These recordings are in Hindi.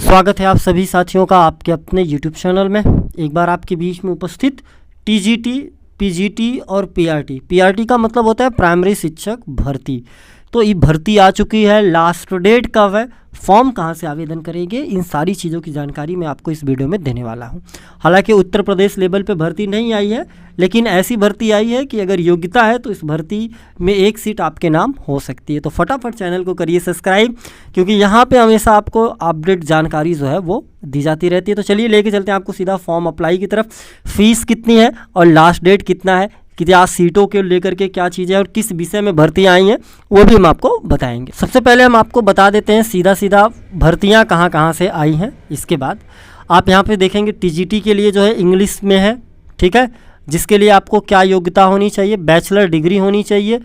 स्वागत है आप सभी साथियों का आपके अपने YouTube चैनल में। एक बार आपके बीच में उपस्थित टीजीटी, पीजीटी और पीआरटी। पीआरटी का मतलब होता है प्राइमरी शिक्षक भर्ती। तो ये भर्ती आ चुकी है, लास्ट डेट कब है, फॉर्म कहाँ से आवेदन करेंगे, इन सारी चीज़ों की जानकारी मैं आपको इस वीडियो में देने वाला हूँ। हालांकि उत्तर प्रदेश लेवल पे भर्ती नहीं आई है, लेकिन ऐसी भर्ती आई है कि अगर योग्यता है तो इस भर्ती में एक सीट आपके नाम हो सकती है। तो फटाफट चैनल को करिए सब्सक्राइब, क्योंकि यहाँ पे हमेशा आपको अपडेट जानकारी जो है वो दी जाती रहती है। तो चलिए लेके चलते हैं आपको सीधा फॉर्म अप्लाई की तरफ। फीस कितनी है और लास्ट डेट कितना है, क्या सीटों के लेकर के क्या चीज़ें और किस विषय में भर्तियाँ आई हैं, वो भी हम आपको बताएंगे। सबसे पहले हम आपको बता देते हैं सीधा भर्तियाँ कहाँ कहाँ से आई हैं। इसके बाद आप यहाँ पे देखेंगे टीजीटी के लिए जो है इंग्लिश में है, ठीक है, जिसके लिए आपको क्या योग्यता होनी चाहिए, बैचलर डिग्री होनी चाहिए,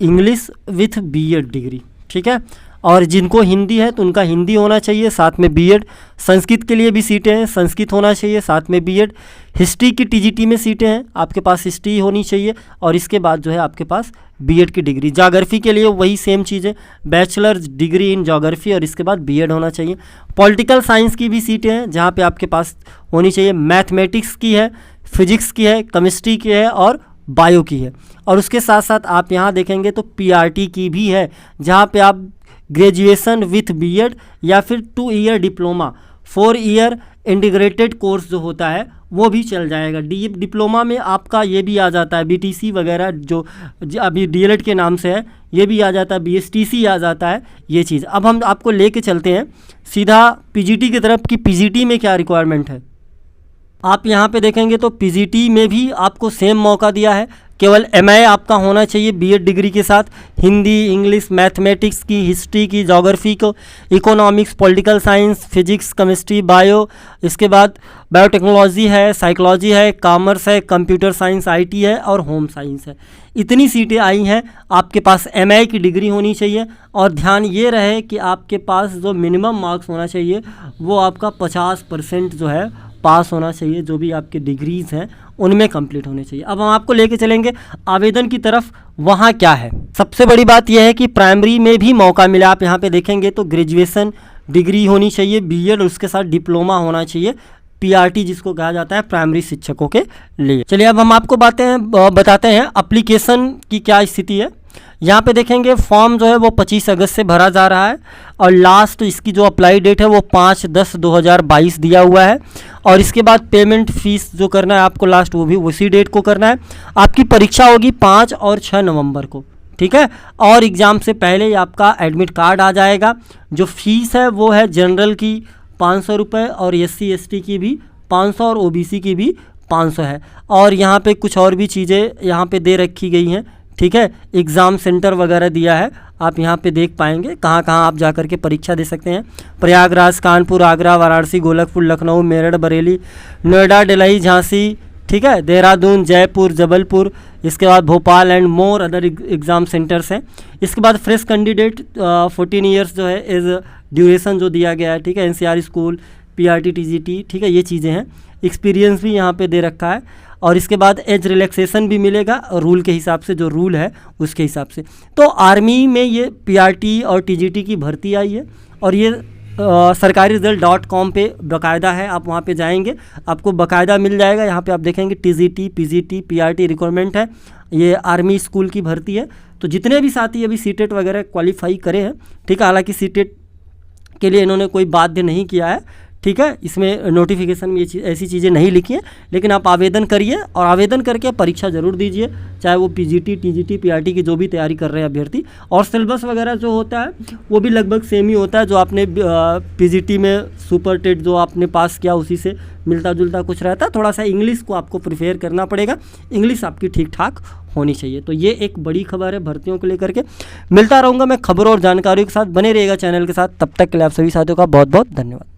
इंग्लिश विथ बीएड डिग्री, ठीक है। और जिनको हिंदी है तो उनका हिंदी होना चाहिए, साथ में बीएड। संस्कृत के लिए भी सीटें हैं, संस्कृत होना चाहिए, साथ में बीएड। हिस्ट्री की टीजीटी में सीटें हैं, आपके पास हिस्ट्री होनी चाहिए और इसके बाद जो है आपके पास बीएड की डिग्री। ज्योग्राफी के लिए वही सेम चीज़ें, बैचलर डिग्री इन ज्योग्राफी और इसके बाद बीएड होना चाहिए। पॉलिटिकल साइंस की भी सीटें हैं, जहाँ पे आपके पास होनी चाहिए। मैथमेटिक्स की है, फिजिक्स की है, केमिस्ट्री की है और बायो की है। और उसके साथ साथ आप यहाँ देखेंगे तो पीआरटी की भी है, जहाँ पे आप ग्रेजुएशन विथ बीएड या फिर 2 year diploma, 4 year integrated course जो होता है वो भी चल जाएगा। डिप्लोमा में आपका ये भी आ जाता है बीटीसी वगैरह, जो अभी डीएलएड के नाम से है, ये भी आ जाता है, बीएसटीसी आ जाता है ये चीज़। अब हम आपको लेके चलते हैं सीधा पीजीटी की तरफ कि पीजीटी में क्या रिक्वायरमेंट है। आप यहाँ पे देखेंगे तो पीजीटी में भी आपको सेम मौका दिया है, केवल एमए आपका होना चाहिए बीएड डिग्री के साथ। हिंदी, इंग्लिश, मैथमेटिक्स की, हिस्ट्री की, ज्योग्राफी को, economics, political science, physics, chemistry, bio, इसके बाद बायोटेक्नोलॉजी है, साइकोलॉजी है, कॉमर्स है, कंप्यूटर साइंस, आईटी है और होम साइंस है। इतनी सीटें आई हैं। आपके पास एमए की डिग्री होनी चाहिए और ध्यान ये रहे कि आपके पास जो मिनिमम मार्क्स होना चाहिए वो आपका 50% जो है पास होना चाहिए। जो भी आपके डिग्रीज़ हैं उनमें कंप्लीट होने चाहिए। अब हम आपको लेके चलेंगे आवेदन की तरफ। वहाँ क्या है, सबसे बड़ी बात यह है कि प्राइमरी में भी मौका मिला। आप यहाँ पे देखेंगे तो ग्रेजुएशन डिग्री होनी चाहिए, बीएड, उसके साथ डिप्लोमा होना चाहिए, पीआरटी जिसको कहा जाता है प्राइमरी शिक्षकों के लिए। चलिए अब हम आपको बताते हैं एप्लीकेशन की क्या स्थिति है। यहाँ पे देखेंगे फॉर्म जो है वो 25 अगस्त से भरा जा रहा है और लास्ट इसकी जो अप्लाई डेट है वो 5/10/2022 दिया हुआ है। और इसके बाद पेमेंट फीस जो करना है आपको लास्ट, वो भी उसी डेट को करना है। आपकी परीक्षा होगी 5 और 6 नवंबर को, ठीक है। और एग्ज़ाम से पहले ही आपका एडमिट कार्ड आ जाएगा। जो फीस है वो है जनरल की 500 रुपये और SC ST की भी 500 और OBC की भी 500 है। और यहाँ पे कुछ और भी चीज़ें यहाँ पे दे रखी गई हैं, ठीक है। एग्ज़ाम सेंटर वगैरह दिया है, आप यहाँ पे देख पाएंगे कहाँ कहाँ आप जा कर के परीक्षा दे सकते हैं। प्रयागराज, कानपुर, आगरा, वाराणसी, गोरखपुर, लखनऊ, मेरठ, बरेली, नोएडा, दिल्ली, झांसी, ठीक है, देहरादून, जयपुर, जबलपुर, इसके बाद Bhopal and more other exam centres हैं। इसके बाद फ्रेश कैंडिडेट 14 ईयर्स जो है एज ड्यूरेशन जो दिया गया है, ठीक है, NCR स्कूल, पीआरटी, टीजीटी, ठीक है, ये चीज़ें हैं। एक्सपीरियंस भी यहाँ पे दे रखा है और इसके बाद एज रिलैक्सेशन भी मिलेगा रूल के हिसाब से, जो रूल है उसके हिसाब से। तो आर्मी में ये पीआरटी और टीजीटी की भर्ती आई है और ये sarkariresult.com पे बाकायदा है। आप वहाँ पे जाएंगे आपको बाकायदा मिल जाएगा। यहाँ पे आप देखेंगे टीजीटी, पीजीटी, पीआरटी रिक्वायरमेंट है। ये आर्मी स्कूल की भर्ती है। तो जितने भी साथी अभी सीटेट वगैरह क्वालिफाई करे हैं, ठीक है, हालांकि सीटेट के लिए इन्होंने कोई बाध्य नहीं किया है, ठीक है, इसमें नोटिफिकेशन में ऐसी चीज़ें नहीं लिखी हैं। लेकिन आप आवेदन करिए और आवेदन करके परीक्षा ज़रूर दीजिए, चाहे वो पीजीटी, टीजीटी, पीआरटी की जो भी तैयारी कर रहे हैं अभ्यर्थी। और सिलेबस वगैरह जो होता है वो भी लगभग सेम ही होता है। जो आपने पीजीटी में सुपर टेट जो आपने पास किया उसी से मिलता जुलता कुछ रहता है। थोड़ा सा इंग्लिश को आपको प्रिफेयर करना पड़ेगा, इंग्लिश आपकी ठीक ठाक होनी चाहिए। तो ये एक बड़ी खबर है भर्तियों को लेकर के। मिलता रहूँगा मैं खबरों और जानकारियों के साथ, बने रहिएगा चैनल के साथ। तब तक के लिए आप सभी साथियों का बहुत बहुत धन्यवाद।